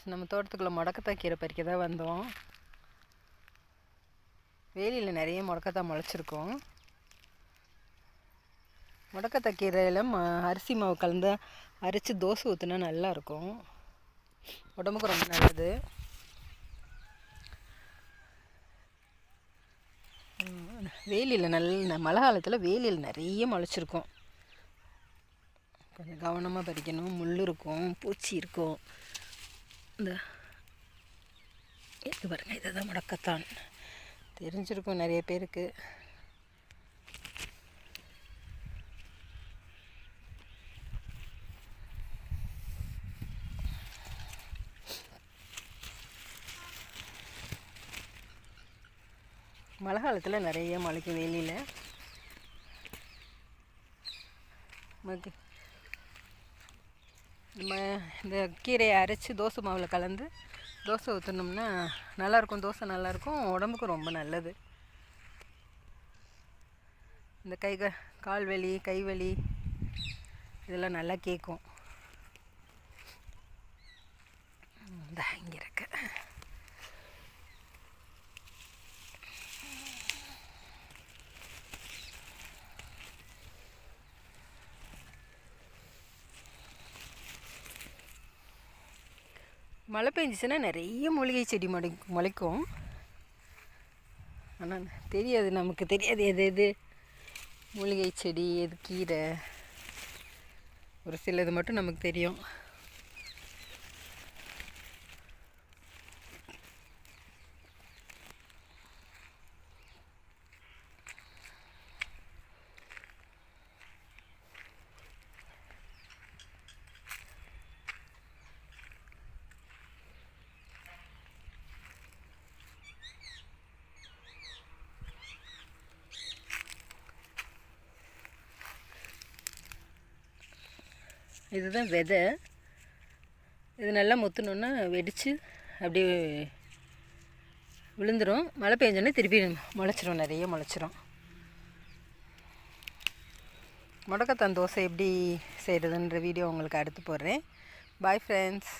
நம்ம தோட்டத்துக்குள்ளே முடக்கத்தான் கீரை பறிக்க தான் வந்தோம். வேலியில் நிறைய முடக்கத்தான் முளைச்சிருக்கோம். முடக்கத்தான் கீரையில் அரிசி மாவு கலந்து அரைச்சி தோசை ஊற்றினா நல்லாயிருக்கும். உடம்புக்கு ரொம்ப நல்லது. வேலியில் நல்ல மழை காலத்தில் வேலியில் நிறைய முளைச்சிருக்கும். கொஞ்சம் கவனமாக பறிக்கணும். முள் இருக்கும், பூச்சி இருக்கும். இந்த இது பாருங்கள், இதை தான் முடக்கத்தான். தெரிஞ்சிருக்கும் நிறைய பேருக்கு. மழை காலத்தில் நிறைய முளைக்கும் வேலியில். நம்ம இந்த கீரையை அரைச்சி தோசை மாவில் கலந்து தோசை ஊற்றினோம்னா நல்லாயிருக்கும். தோசை நல்லாயிருக்கும், உடம்புக்கு ரொம்ப நல்லது. இந்த கால் வலி, கை வலி இதெல்லாம் நல்லா கேட்கும். இந்த இங்கே இருக்கு. மழை பெஞ்சிச்சுன்னா நிறைய மூலிகை செடி முளைக்கும். ஆனால் தெரியாது, நமக்கு தெரியாது எது எது மூலிகை செடி, எது கீரை. ஒரு சிலது மட்டும் நமக்கு தெரியும். இதுதான் விதை. இது நல்லா முத்துனோன்னா வெடித்து அப்படியே விழுந்துடும். மழை பெஞ்சோன்னே திருப்பி முளைச்சிரும், நிறைய முளைச்சிரும். முடக்கத்தான் தோசை எப்படி செய்கிறதுன்ற வீடியோ உங்களுக்கு அடுத்து போடுறேன். Bye friends.